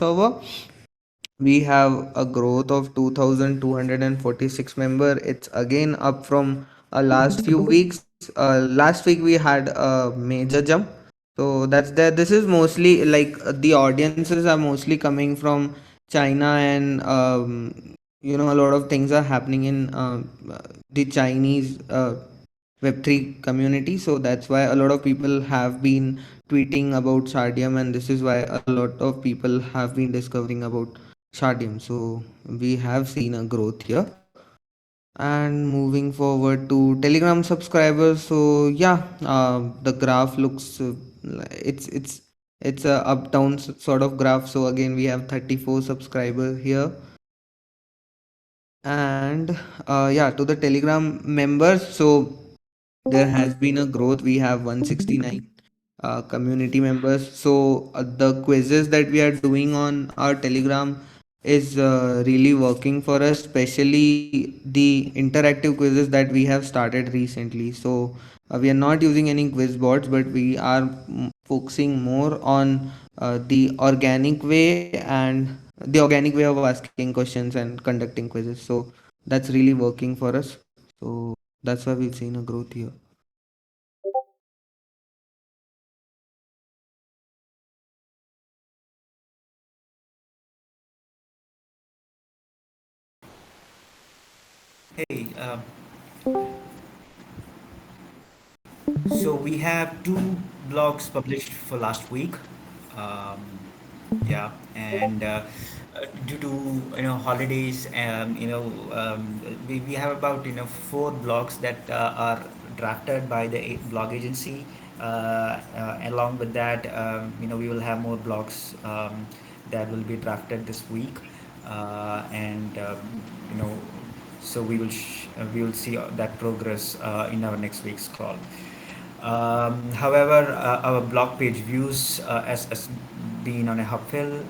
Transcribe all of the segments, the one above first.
server, we have a growth of 2246 member. It's again up from last few weeks. Last week we had a major jump, so that's there. This is mostly like the audiences are mostly coming from China, and a lot of things are happening in the Chinese Web3 community. So that's why a lot of people have been tweeting about Shardeum, and this is why a lot of people have been discovering about Shardeum. So we have seen a growth here. And moving forward to Telegram subscribers, so yeah, the graph looks it's it's a up down sort of graph. So again, we have 34 subscribers here, and yeah, to the Telegram members, so there has been a growth. We have 169 community members. So the quizzes that we are doing on our Telegram is really working for us, especially the interactive quizzes that we have started recently. So we are not using any quiz bots, but we are focusing more on the organic way and the organic way of asking questions and conducting quizzes. So that's really working for us. So that's why we've seen a growth here. Hey, so we have two blogs published for last week. Um, yeah, and due to holidays, we have about four blogs that are drafted by the blog agency. Along with that, we will have more blogs that will be drafted this week, and you know so we will see that progress in our next week's call. However, our blog page views as being on a uphill.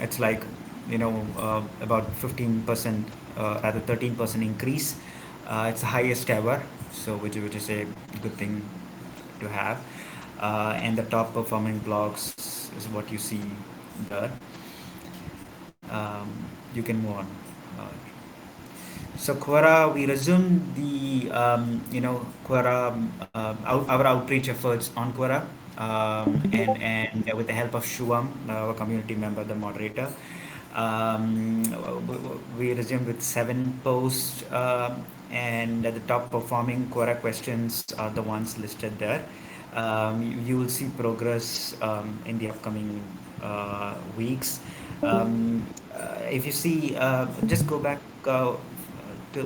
It's like about 15%, rather 13% increase. It's the highest ever, so which is a good thing to have. And the top performing blogs is what you see there. You can move on. Uh, So Quora, we resumed the Quora our outreach efforts on Quora, and with the help of Shuam, our community member, the moderator, we resumed with 7 posts, and the top performing Quora questions are the ones listed there. You will see progress in the upcoming weeks. If you see, just go back to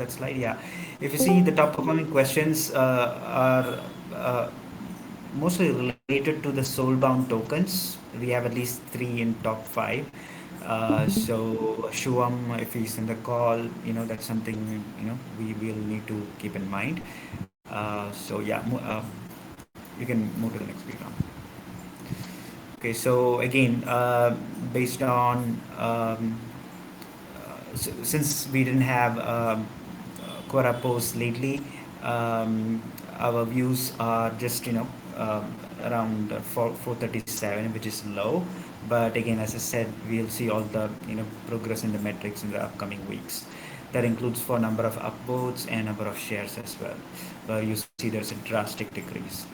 that slide. Yeah, if you see, the top performing questions are mostly related to the soulbound tokens. We have at least three in top five. So Shuam, if he's in the call, that's something we will need to keep in mind. So yeah, you can move to the next page now. Okay, so again, based on since we didn't have Quora posts lately, our views are just around 437, which is low. But again, as I said, we'll see all the progress in the metrics in the upcoming weeks. That includes for number of upvotes and number of shares as well, where you see there's a drastic decrease.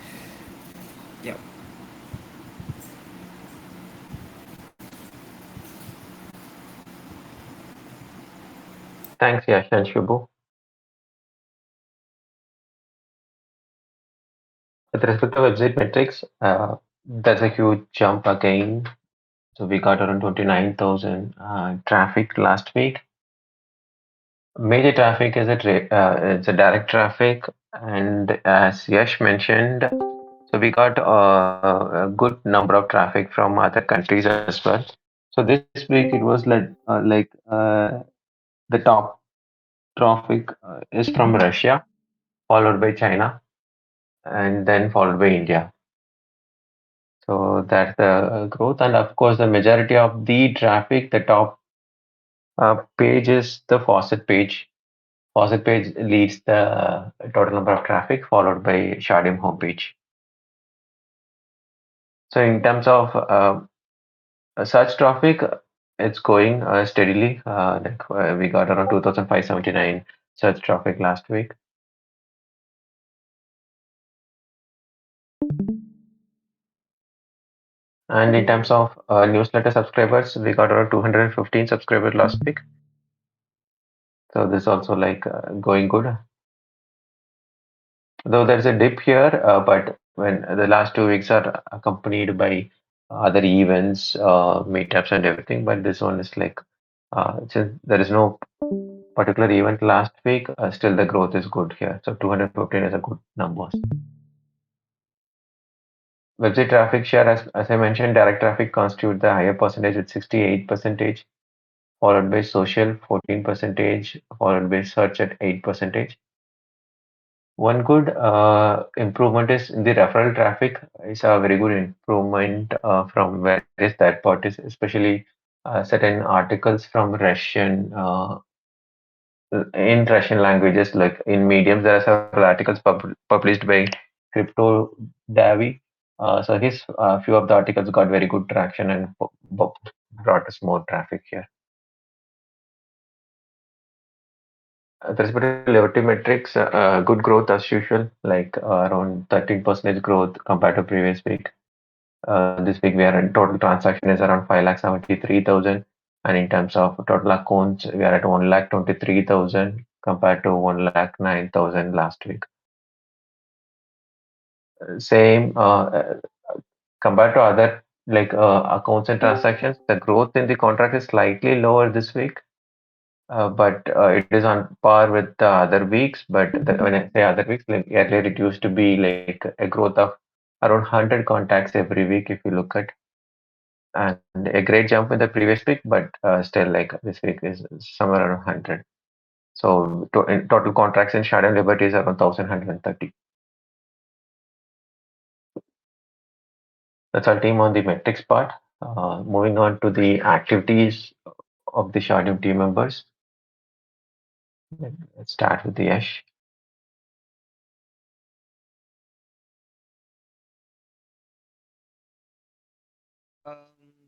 Yeah. Thanks, Yash and Shubhu. With respect to website metrics, that's a huge jump again. So we got around 29,000 traffic last week. Major traffic is it's a direct traffic, and as Yash mentioned, so we got a good number of traffic from other countries as well. So this week it was the top traffic is from Russia, followed by China, and then followed by India. So that's the growth, and of course, the majority of the traffic, the top page is the faucet page. Faucet page leads the total number of traffic, followed by Shardim homepage. So in terms of Search traffic, it's going steadily. We got around 2,579 search traffic last week. And in terms of newsletter subscribers, we got around 215 subscribers last week. So this also like going good. Though there's a dip here, but when the last 2 weeks are accompanied by other events, meetups and everything, but this one is like since there is no particular event last week, still the growth is good here. So 215 is a good numbers. Website traffic share, as I mentioned, direct traffic constitute the higher percentage with 68 percentage, followed by social 14 percentage, followed by search at 8 percentage. One good improvement is in the referral traffic is a very good improvement from various third parties, especially certain articles from Russian in Russian languages, like in mediums. There are several articles published by Crypto Davy. So his few of the articles got very good traction and brought us more traffic here. With respect to Liberty metrics, good growth as usual, like around 13% growth compared to previous week. This week we are in total transaction is around 5,73,000, and in terms of total accounts, we are at 1,23,000 compared to 1,09,000 last week. Same compared to other like accounts and transactions, the growth in the contract is slightly lower this week, but it is on par with the other weeks. But when I say other weeks, like earlier it used to be like a growth of around 100 contacts every week if you look at, and a great jump in the previous week, but still like this week is somewhere around 100. So in total contracts in Shardeum Liberty is around 1,130. That's our team on the metrics part. Moving on to the activities of the Shardeum team members. Let's start with the Yash. Um,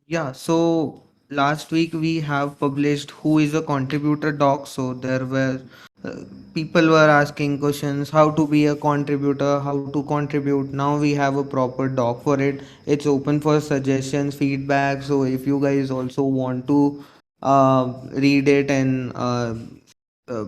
yeah, so last week we have published who is a contributor doc. So there were uh, people were asking questions how to be a contributor, how to contribute. Now we have a proper doc for it. It's open for suggestions, feedback. So if you guys also want to read it and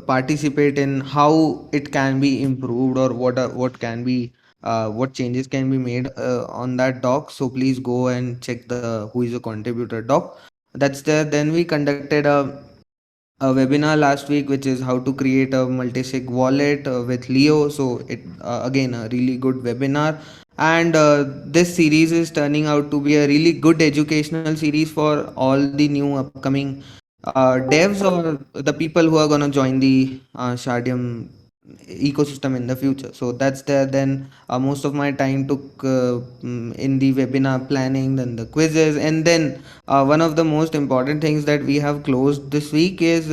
participate in how it can be improved or what can be what changes can be made on that doc, so please go and check the who is a contributor doc that's there. Then we conducted a webinar last week which is how to create a multi-sig wallet with Leo. So it again a really good webinar, and this series is turning out to be a really good educational series for all the new upcoming devs or the people who are going to join the Shardium ecosystem in the future. So that's there. Then most of my time took in the webinar planning, then the quizzes, and then one of the most important things that we have closed this week is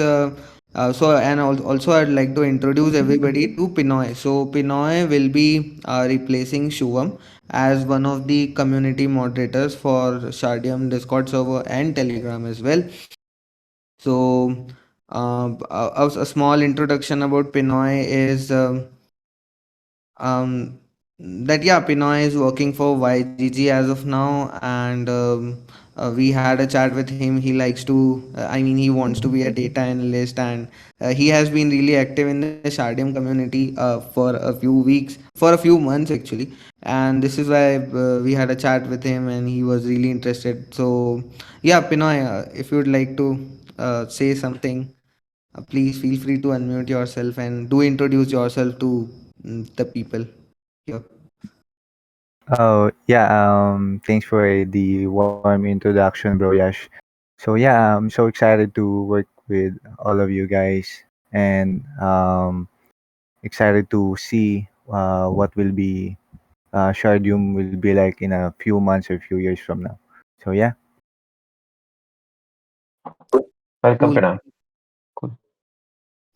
also I'd like to introduce everybody to Pinoy. So Pinoy will be replacing Shivam as one of the community moderators for Shardium Discord server and Telegram as well. So a small introduction about Pinoy is um, that yeah, Pinoy is working for YGG as of now, and we had a chat with him. He likes to, I mean, he wants to be a data analyst, and he has been really active in the Shardium community for a few weeks, for a few months actually. And this is why we had a chat with him, and he was really interested. So yeah, Pinoy, if you would like to say something, please feel free to unmute yourself and do introduce yourself to the people here. Oh, yeah. Thanks for the warm introduction, bro, Yash. So yeah, I'm so excited to work with all of you guys, and excited to see what will be Shardium will be like in a few months or few years from now. So yeah. Welcome, Cool. Pranam. Cool.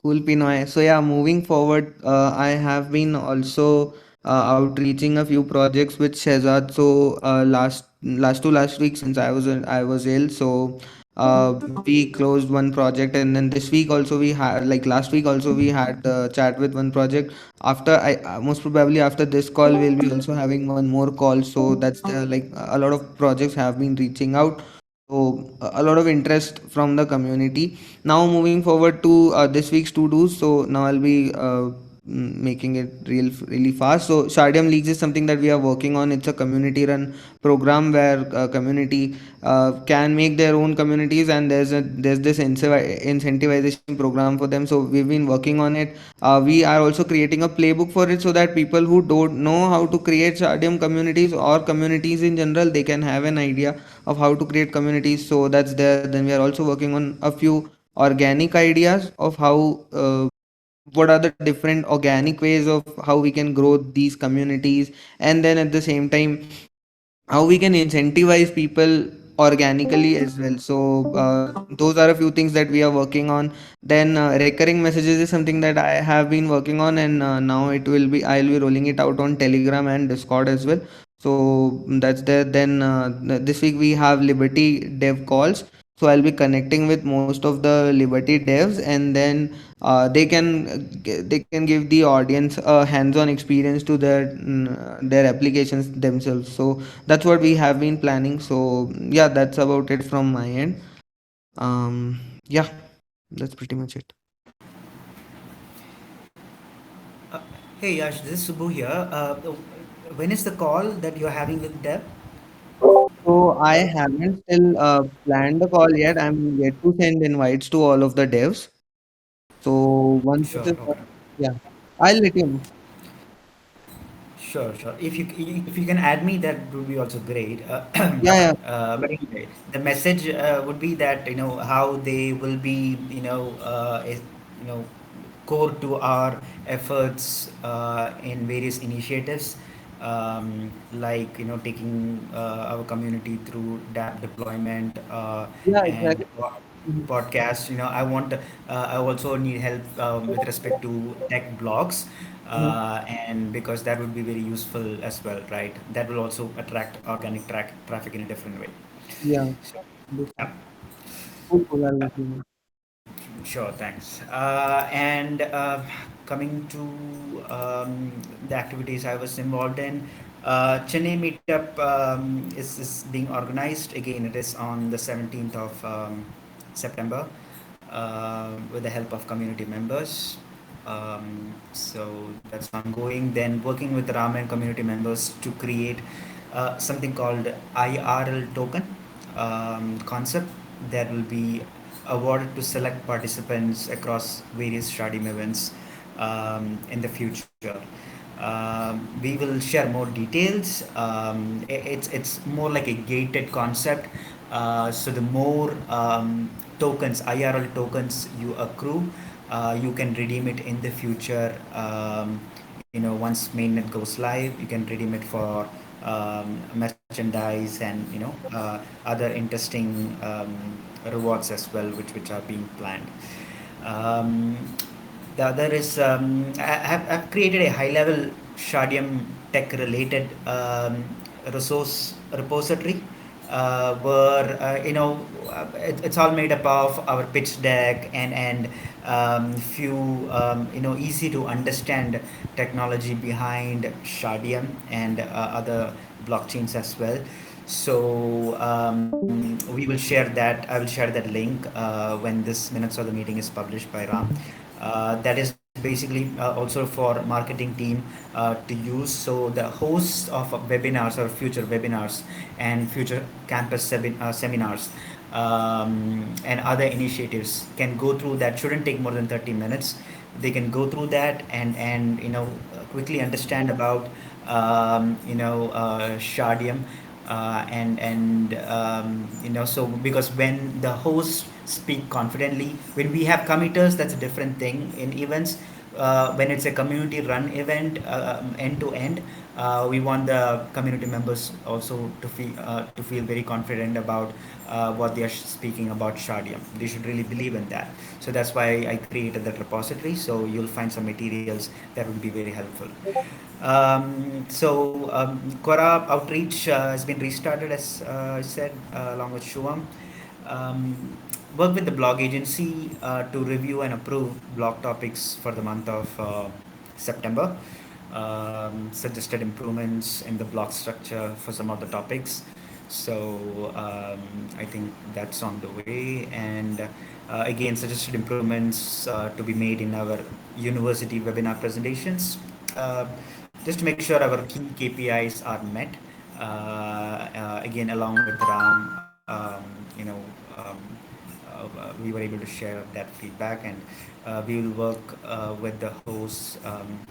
Cool, Pinoy. So yeah, moving forward, I have been also outreaching a few projects with Shehzad. So last last week since I was ill. So we closed one project, and then this week also we had, like last week also we had chat with one project. After I most probably after this call we'll be also having one more call. So that's like a lot of projects have been reaching out. So a lot of interest from the community. Now moving forward to this week's to dos. So now I'll be making it really fast. So Shardium Leagues is something that we are working on. It's a community run program where community can make their own communities, and there's this incentivization program for them. So we've been working on it. We are also creating a playbook for it, so that people who don't know how to create Shardium communities or communities in general, they can have an idea of how to create communities. So that's there. Then we are also working on a few organic ideas of how what are the different organic ways of how we can grow these communities, and then at the same time how we can incentivize people organically as well. So those are a few things that we are working on. Then recurring messages is something that I have been working on, and now I'll be rolling it out on Telegram and Discord as well. So that's there. Then this week we have Liberty Dev calls. So I'll be connecting with most of the Liberty devs, and then they can give the audience a hands-on experience to their applications themselves. So that's what we have been planning. So yeah, that's about it from my end. Yeah, that's pretty much it. Uh, hey Yash, this is Subbu here. When is the call that you're having with Deb? So I haven't still planned the call yet. I'm yet to send invites to all of the devs. So once Sure, this is okay. yeah, I'll let you know. Sure, sure. If you can add me, that would be also great. Yeah, yeah, But anyway, the message would be that how they will be core to our efforts in various initiatives, like taking our community through DApp deployment yeah, and exactly. Mhm. podcasts. I also need help with respect to tech blogs, Mhm. and because that would be very useful as well, right? That will also attract organic traffic in a different way. Yeah, So, understood. yeah. Cool, cool. I'll let you know. Sure, thanks. And coming to the activities I was involved in, Chennai meetup is being organized. Again, it is on the 17th of September with the help of community members. So that's ongoing. Then working with the Ramen community members to create something called IRL token concept that will be awarded to select participants across various Shardim events in the future. We will share more details. It's more like a gated concept. So the more tokens, IRL tokens you accrue, you can redeem it in the future. Once mainnet goes live, you can redeem it for merchandise and other interesting rewards as well, which are being planned. Um, the other is I've created a high level Shardium tech related resource repository where it's all made up of our pitch deck and few easy to understand technology behind Shardium and other blockchains as well. So we will share that. I will share that link when this minutes of the meeting is published by Ram. That is basically also for marketing team to use. So the hosts of webinars or future webinars and future campus seminars and other initiatives can go through that. Shouldn't take more than 30 minutes. They can go through that and quickly understand about Shardium and so because when the hosts speak confidently, when we have committers, that's a different thing in events. when it's a community run event, end to end, we want the community members also to feel very confident about what they are speaking about Shardium. They should really believe in that. So that's why I created that repository. So you'll find some materials that will be very helpful. Quora outreach has been restarted, as I said, along with Shuam. Um, Work with the blog agency to review and approve blog topics for the month of September. Suggested improvements in the blog structure for some of the topics. So I think that's on the way. And again, suggested improvements to be made in our university webinar presentations. Uh, just to make sure our key KPIs are met. Again, along with Ram, you know, um, we were able to share that feedback, and we will work with the hosts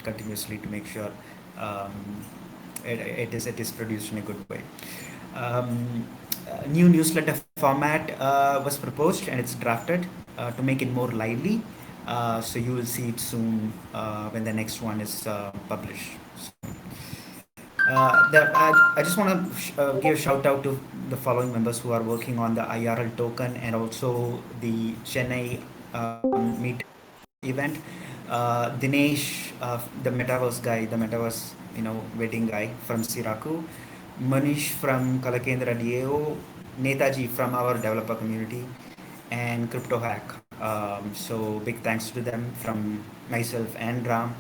continuously to make sure um, it is produced in a good way. New newsletter format was proposed and it's drafted to make it more lively. So you will see it soon when the next one is published. I just want to give a shout out to the following members who are working on the IRL token and also the Chennai meet event. Dinesh, the metaverse guy, the metaverse wedding guy from Siraku, Manish from Kalakendra DAO, Netaji from our developer community, and Crypto Hack. So big thanks to them from myself and Ram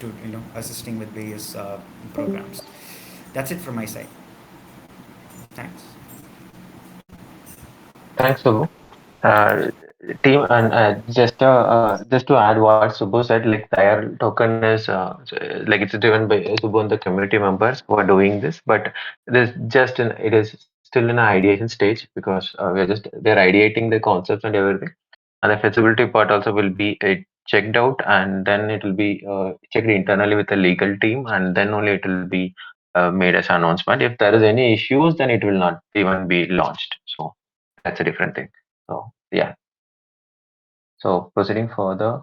to assisting with various programs. That's it from my side. Thanks. Thanks, Subbu. Uh, Team, and just to add what Subbu said, like the IR token is like it's driven by Subbu and the community members who are doing this, but it is still in an ideation stage because they're ideating the concepts and everything, and the feasibility part also will be checked out, and then it will be checked internally with the legal team, and then only it will be made as an announcement. If there is any issues, then it will not even be launched. So that's a different thing. So yeah. So proceeding further,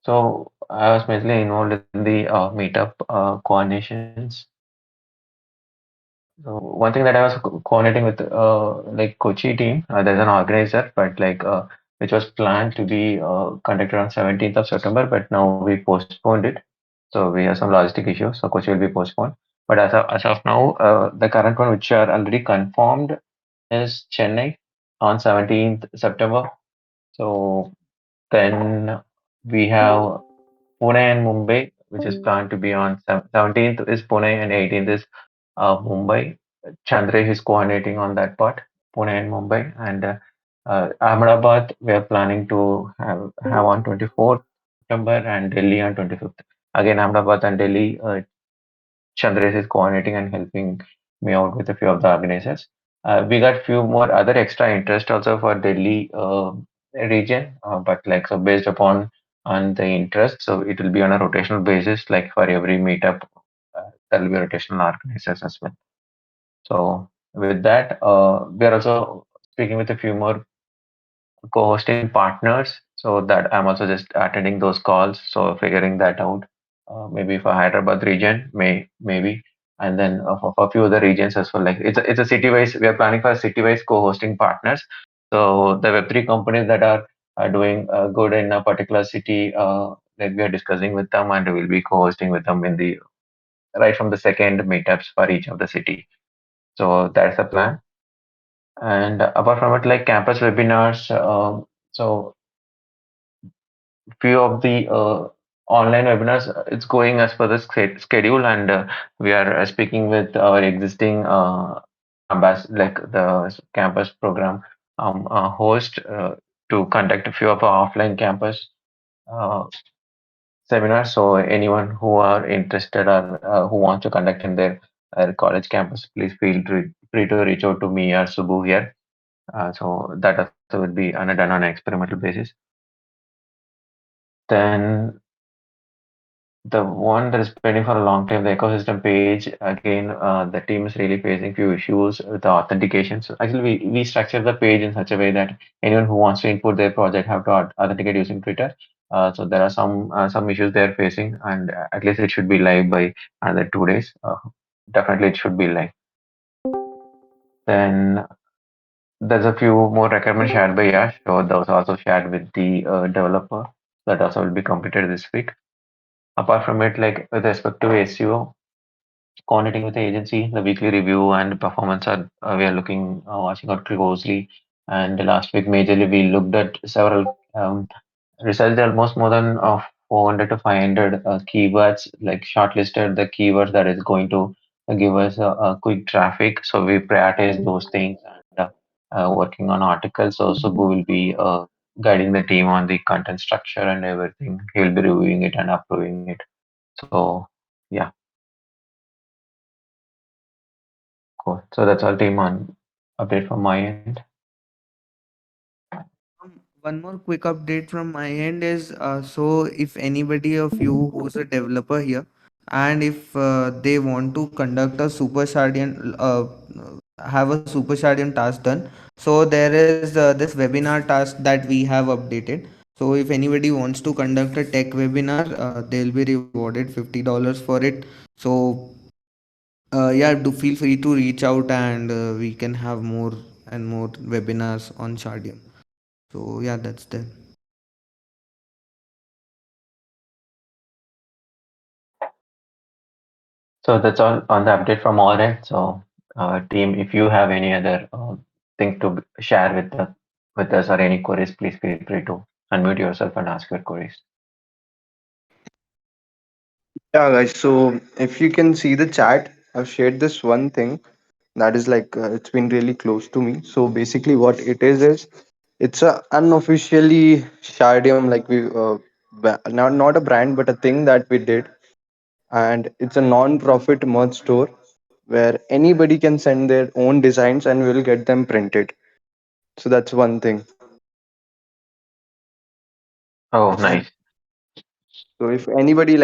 so I was mainly involved in the meetup coordinations. So one thing that I was coordinating with like Kochi team, there's an organizer, but like which was planned to be conducted on 17th of September, but now we postponed it. So we have some logistic issues, so Kochi will be postponed. But as of now, the current one which are already confirmed is Chennai on 17th September. So then we have Pune and Mumbai, which is planned to be on 17th is Pune and 18th is Mumbai. Chandresh is coordinating on that part, Pune and Mumbai. And Ahmedabad, we are planning to have on 24th September and Delhi on 25th. Again, Ahmedabad and Delhi, Chandresh is coordinating and helping me out with a few of the organizers. We got few more other extra interest also for Delhi region, but like so based upon on the interest, so it will be on a rotational basis. Like for every meetup, there will be rotational organizers as well. So with that, we are also speaking with a few more co-hosting partners so that I'm also just attending those calls, so figuring that out. Maybe for Hyderabad region, maybe, and then for a few other regions as well. Like it's a city-wise. We are planning for city-wise co-hosting partners. So the Web3 companies that are doing good in a particular city, like we are discussing with them, and we will be co-hosting with them in the right from the second meetups for each of the city. So that's the plan. And apart from it, like campus webinars, so few of the online webinars, it's going as per the schedule, and we are speaking with our existing like the campus program host to conduct a few of our offline campus uh, seminars. So anyone who are interested or who wants to conduct in their college campus, please feel free to reach out to me or Subbu here. So that also will be done on an experimental basis. Then the one that is pending for a long time, the ecosystem page, again, the team is really facing few issues with the authentication. So actually, we structured the page in such a way that anyone who wants to input their project have to authenticate using Twitter. So there are some issues they're facing, and at least it should be live by another 2 days. Definitely, it should be live. Then there's a few more requirements shared by Yash. So those are also shared with the developer. That also will be completed this week. Apart from it, like with respect to SEO, coordinating with the agency, the weekly review and performance are we are looking watching out closely. And last week, majorly we looked at several results, almost more than 400 to 500 keywords, like shortlisted the keywords that is going to give us a quick traffic. So we prioritize those things and working on articles. So Subbu will be guiding the team on the content structure and everything. He'll be reviewing it and approving it. So yeah, cool. So that's all team on update from my end. One more quick update from my end is so if anybody of you who's a developer here and if they want to conduct a super shardian have a super shardian task done, so there is this webinar task that we have updated. So if anybody wants to conduct a tech webinar, they'll be rewarded $50 for it. So yeah, do feel free to reach out and we can have more and more webinars on Shardium. So yeah, that's there. So that's all on the update from all end. So team, if you have any other thing to share with us or any queries, please feel free to unmute yourself and ask your queries. Yeah, guys. So if you can see the chat, I've shared this one thing that is like it's been really close to me. So basically, what it is it's a unofficially Shardium, like not a brand but a thing that we did, and it's a non-profit merch store where anybody can send their own designs and we'll get them printed. So that's one thing. Oh, And nice. so if anybody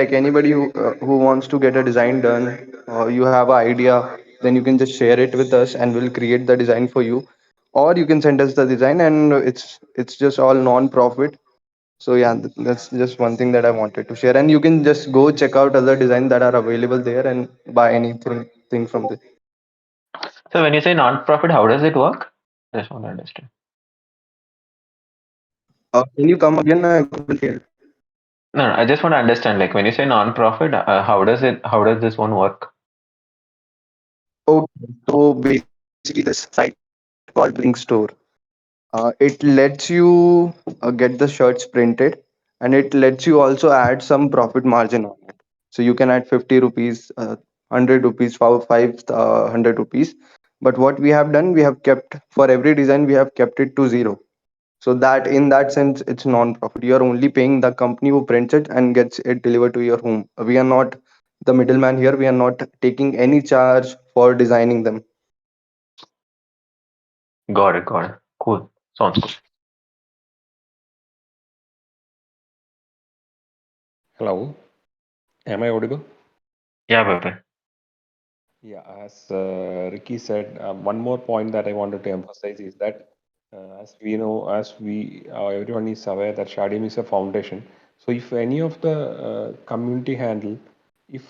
who wants to get a design done, you have an idea, then you can just share it with us and we'll create the design for you. Or you can send us the design and it's just all non-profit. So yeah, that's just one thing that I wanted to share. And you can just go check out other designs that are available there and buy anything thing from there. So when you say non-profit, how does it work? Just want to understand. Can you come again? I couldn't hear. No, no, I just want to understand. Like when you say non-profit, how does it? How does this one work? Okay, so basically this site called Link Store. It lets you get the shirts printed, and it lets you also add some profit margin on it. So you can add 50 rupees, 100 rupees, 500 rupees. But what we have done, we have kept for every design, we have kept it to zero. So that in that sense, it's non-profit. You are only paying the company who prints it and gets it delivered to your home. We are not the middleman here. We are not taking any charge for designing them. Got it. Got it. Cool. Sounds good. Hello, am I audible? Yeah, Pepe. Yeah, as Ricky said, one more point that I wanted to emphasize is that as we know, as we everyone is aware that Shardim is a foundation. So if any of the community handle, if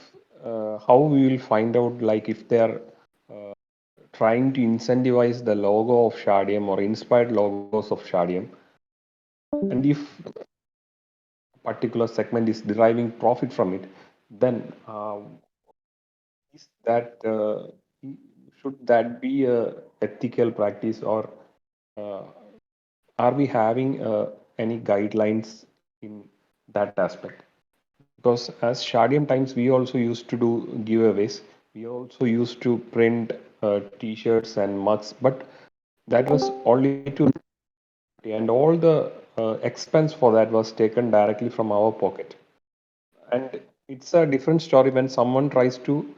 how we will find out like if they are trying to incentivize the logo of Shardium or inspired logos of Shardium, and if a particular segment is deriving profit from it, then is that should that be a ethical practice or uh, are we having any guidelines in that aspect? Because as Shardium Times, we also used to do giveaways. We also used to print t-shirts and mugs, but that was only to and all the expense for that was taken directly from our pocket. And it's a different story when someone tries to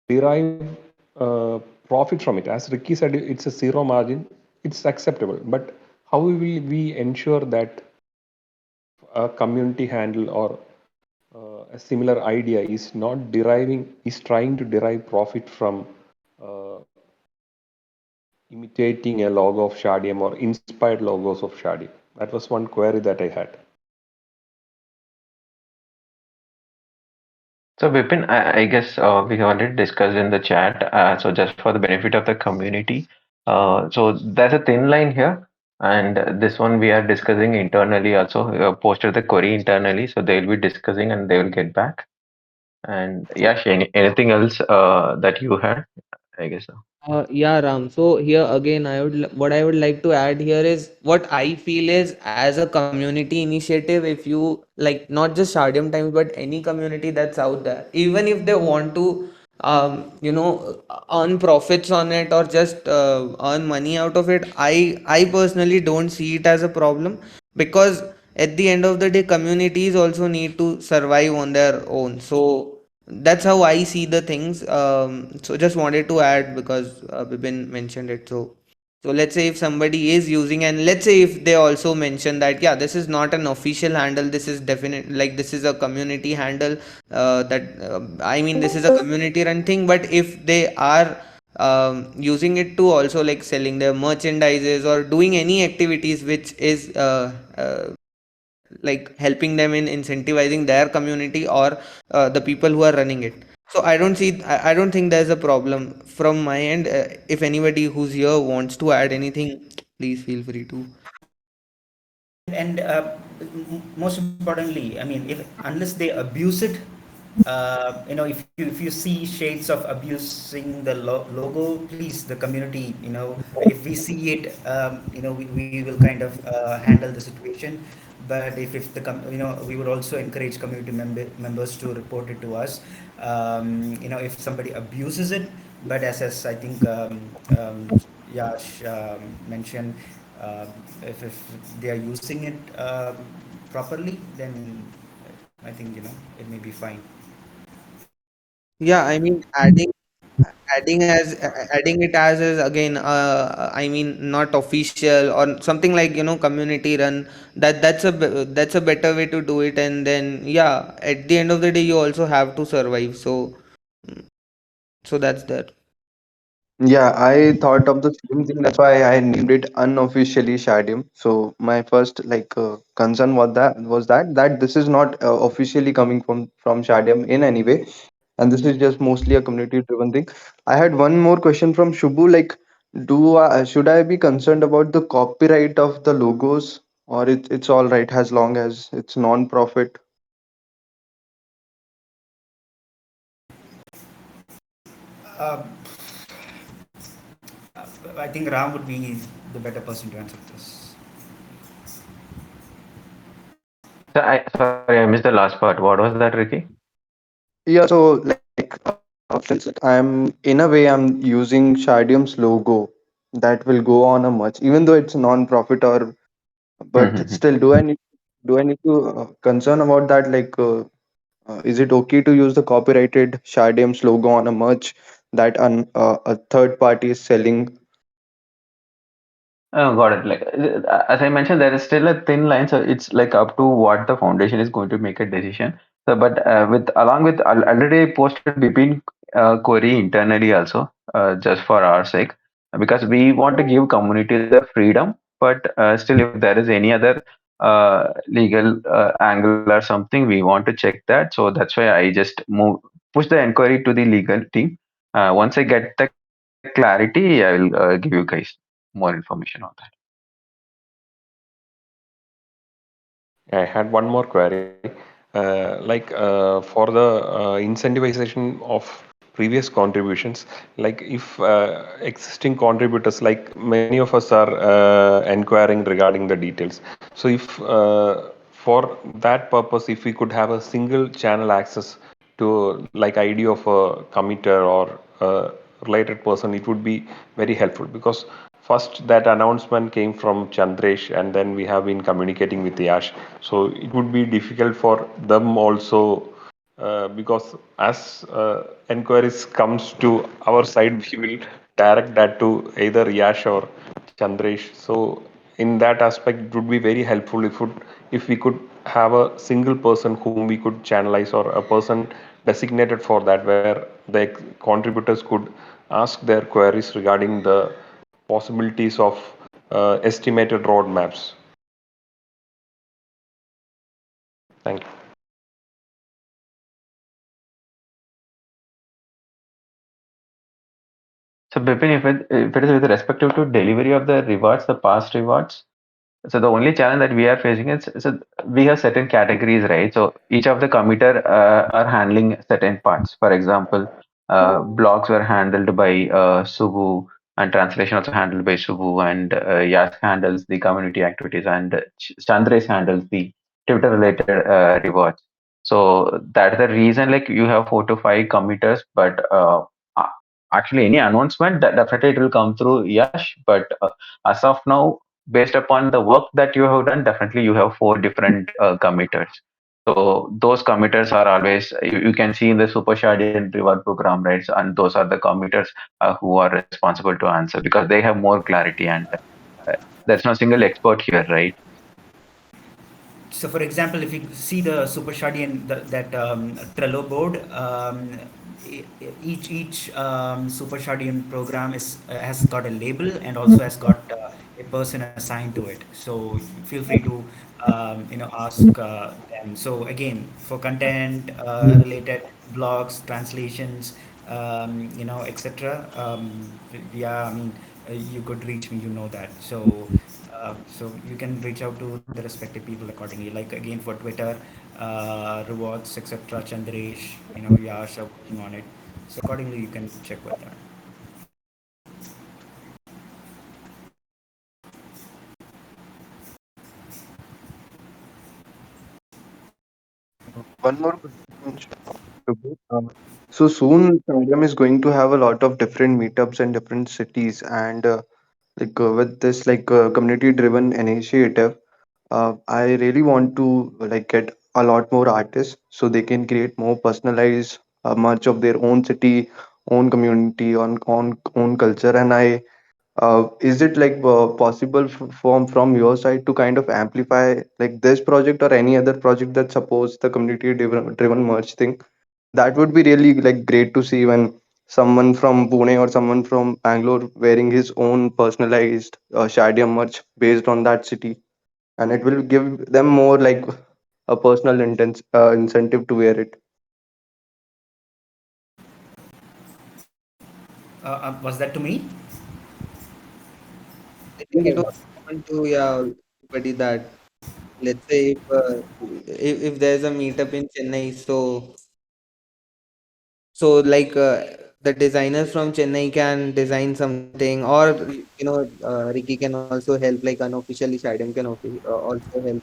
derive profit from it. As Ricky said, it's a zero margin. It's acceptable. But how will we ensure that a community handle or a similar idea is trying to derive profit from uh, imitating a logo of Shardium or inspired logos of Shardium. That was one query that I had. So Vipin, I guess we have already discussed in the chat. So just for the benefit of the community, so there's a thin line here, and this one we are discussing internally also. Posted the query internally, so they'll be discussing and they will get back. And yeah, anything else that you had? I guess so. Yeah, Ram. So here again, what I would like to add here is what I feel is as a community initiative. If you like, not just Shardium Times, but any community that's out there, even if they want to, earn profits on it or just earn money out of it, I personally don't see it as a problem, because at the end of the day, communities also need to survive on their own. So that's how I see the things. So just wanted to add because Bibin mentioned it. So let's say if somebody is using, and let's say if they also mention that, yeah, this is not an official handle, this is definite, like this is a community handle, that I mean, this is a community run thing. But if they are using it to also like selling their merchandises or doing any activities which is like helping them in incentivizing their community or the people who are running it, so I don't think there's a problem from my end. If anybody who's here wants to add anything, please feel free to. And most importantly, I mean, if unless they abuse it, if you see shades of abusing the logo, please, the community, if we see it, we will kind of handle the situation. But if we would also encourage community members to report it to us. If somebody abuses it, but as I think Yash mentioned, uh, if they are using it properly, then I think it may be fine. Yeah, I mean, adding it as is again, I mean, not official or something like, community run, that's a better way to do it. And then yeah, at the end of the day, you also have to survive. So that's that. Yeah, I thought of the same thing. That's why I named it unofficially Shardium. So my first concern was that this is not officially coming from Shardium in any way, and this is just mostly a community driven thing. I had one more question from Shubhu. Like, should I be concerned about the copyright of the logos, or it's all right as long as it's non-profit? Uh, I think Ram would be the better person to answer this. So sorry, I missed the last part. What was that, Ricky? Yeah, so like since I'm using Shardium's logo that will go on a merch, even though it's non-profit or but still, do I need to concern about that? Is it okay to use the copyrighted Shardium's logo on a merch that a third party is selling? Oh, got it. Like as I mentioned, there is still a thin line, so it's like up to what the foundation is going to make a decision. So, but with along with already posted Bipin query internally also, just for our sake, because we want to give community the freedom. But still, if there is any other legal angle or something, we want to check that. So that's why I just push the inquiry to the legal team. Once I get the clarity, I will give you guys more information on that. I had one more query. For the incentivization of previous contributions, like if existing contributors, like many of us are inquiring regarding the details. So if for that purpose, if we could have a single channel access to like ID of a committer or a related person, it would be very helpful because first that announcement came from Chandresh and then we have been communicating with Yash. So it would be difficult for them also because as enquiries comes to our side, we will direct that to either Yash or Chandresh. So in that aspect, it would be very helpful if we could have a single person whom we could channelize, or a person designated for that, where the contributors could ask their queries regarding the possibilities of estimated roadmaps. Thank you. So, Bipin, if it is with respect to delivery of the rewards, the past rewards, so the only challenge that we are facing is, so we have certain categories, right? So each of the committer are handling certain parts. For example, blogs were handled by Subhu, and translation also handled by Subhu, and Yash handles the community activities, and Chandresh handles the Twitter related rewards. So that's the reason, like, you have 4 to 5 committers, but a- actually any announcement that definitely it will come through Yash, but as of now, based upon the work that you have done, definitely you have 4 different committers. So those committers are always, you can see in the Super Shardeum reward program, right? And those are the committers who are responsible to answer because they have more clarity, and uh, there's no single expert here, right? So, for example, if you see the Super Shardian, that Trello board, each Super Shardian program has got a label and also has got a person assigned to it. So feel free to ask them. So again, for content related blogs, translations, etc. Yeah, I mean, you could reach me. You know that. So you can reach out to the respective people accordingly. Like again for Twitter, rewards, etc. Chandresh, Yash are working on it. So accordingly, you can check with that. One more question. Subbu. So soon, Sangam is going to have a lot of different meetups in different cities, and with this community-driven initiative, I really want to get a lot more artists so they can create more personalized much of their own city, own community, on own culture. And I is it possible from your side to kind of amplify like this project or any other project that supports the community driven merch thing? That would be really like great to see when someone from Pune or someone from Bangalore wearing his own personalized Shardium merch based on that city, and it will give them more like a personal incentive to wear it. Was that to me? I think it was common to, yeah, everybody that, let's say if there's a meetup in Chennai, so the designers from Chennai can design something, or Ricky can also help, like unofficially Shadem can also help with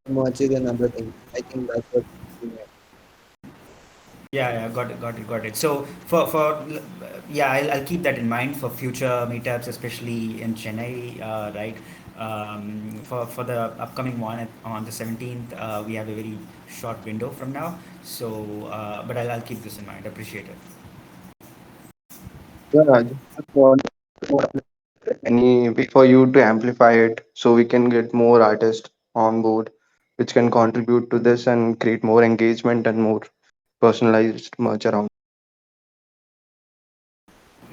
merches and other things. I think that's what we meant. Yeah, yeah, got it. So yeah, I'll keep that in mind for future meetups, especially in Chennai, right? For the upcoming one on the 17th, we have a very short window from now. So, but I'll keep this in mind. Appreciate it. Yeah, just want any way for you to amplify it so we can get more artists on board, which can contribute to this and create more engagement and more personalized merch around.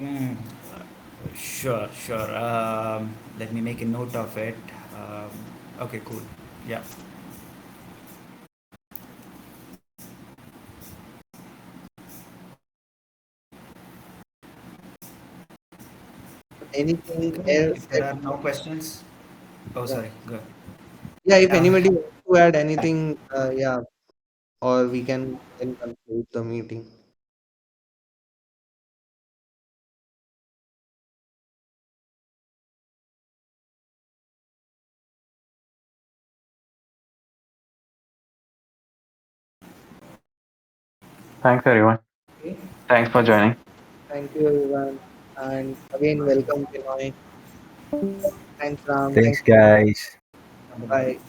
Mm, sure, sure. Let me make a note of it. Okay, cool. Yeah. Anything Okay. else If there that are no questions, oh, yeah, sorry. Good. yeah, if Yeah. anybody wants to add anything, yeah, or we can then conclude the meeting. Thanks, everyone. Okay. Thanks Thank for you. joining. Thank you, everyone, and again welcome Pinoy. Thanks, Ram. Thanks, Thanks, everyone. guys. Bye bye. Bye.